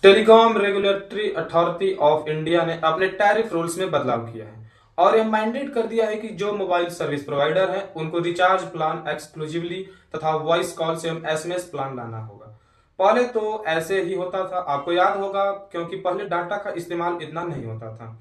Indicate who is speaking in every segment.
Speaker 1: Telecom regulatory authority of India ने अपने tariff rules में बदलाव किया है और यह मैंडेट कर दिया है कि जो मोबाइल सर्विस प्रोवाइडर हैं उनको रिचार्ज प्लान एक्सक्लूसिवली तथा वॉइस कॉल से एसएमएस प्लान लाना होगा। पहले तो ऐसे ही होता था, आपको याद होगा, क्योंकि पहले डाटा का इस्तेमाल इतना नहीं होता था।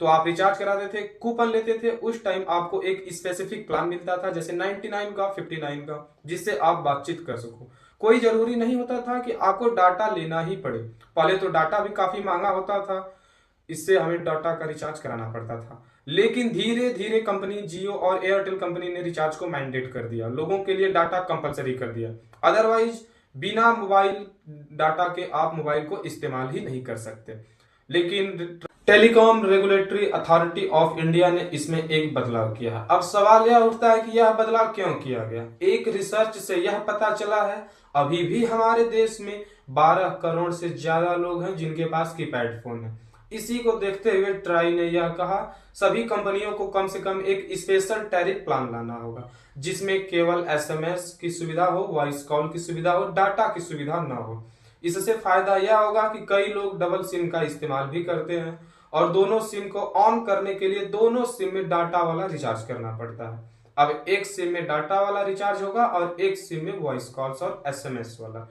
Speaker 1: तो आप रिचार्ज कराते थे, कूपन लेते थे, उस टाइम आपको एक स्पेसिफिक प्लान मिलता था, जैसे 99 का, 59 का, जिससे आप बातचीत कर सको। कोई जरूरी नहीं होता था कि आपको डाटा लेना ही पड़े। पहले तो डाटा भी काफी महंगा होता था, इससे हमें डाटा का रिचार्ज कराना पड़ता था। लेकिन धीरे धीरे कंपनी जियो और एयरटेल कंपनी ने रिचार्ज को मैंडेट कर दिया, लोगों के लिए डाटा कंपलसरी कर दिया। अदरवाइज बिना मोबाइल डाटा के आप मोबाइल को इस्तेमाल ही नहीं कर सकते। लेकिन telecom regulatory authority of India ने इसमें एक बदलाव किया है। अब सवाल यह उठता है कि यह बदलाव क्यों किया गया। एक रिसर्च से यह पता चला है, अभी भी हमारे देश में 12 करोड़ से ज्यादा लोग हैं जिनके पास कीपैड फोन है। इसी को देखते हुए ट्राई ने यह कहा, सभी कंपनियों को कम से कम एक स्पेशल टैरिफ प्लान लाना होगा, जिसमें केवल एसएमएस की सुविधा हो, वॉइस कॉल की सुविधा हो, डाटा की सुविधा न हो। इससे फायदा यह होगा कि कई लोग डबल सिम का इस्तेमाल भी करते हैं और दोनों सिम को ऑन करने के लिए दोनों सिम में डाटा वाला रिचार्ज करना पड़ता है। अब एक सिम में डाटा वाला रिचार्ज होगा और एक सिम में वॉइस कॉल्स और एसएमएस वाला।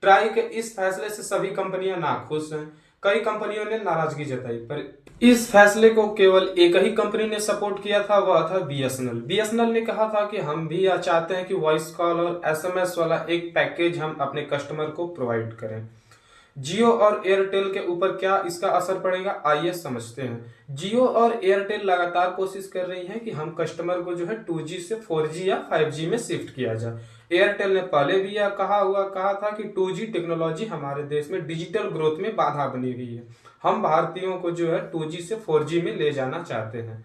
Speaker 1: ट्राई के इस फैसले से सभी कंपनियां नाखुश हैं। कई कंपनियों ने नाराजगी जताई, पर इस फैसले को केवल एक ही कंपनी ने सपोर्ट किया था, वह था बीएसएनएल। बीएसएनएल ने कहा था कि हम भी यह चाहते हैं कि वॉइस कॉल और एसएमएस वाला एक पैकेज हम अपने कस्टमर को प्रोवाइड करें। जियो और एयरटेल के ऊपर क्या इसका असर पड़ेगा, आइए समझते हैं। जियो और एयरटेल लगातार कोशिश कर रही हैं कि हम कस्टमर को जो है 2G से 4G या 5G में शिफ्ट किया जाए। एयरटेल ने पहले भी यह कहा था कि 2G टेक्नोलॉजी हमारे देश में डिजिटल ग्रोथ में बाधा बनी हुई है, हम भारतीयों को जो है 2G से 4G में ले जाना चाहते हैं।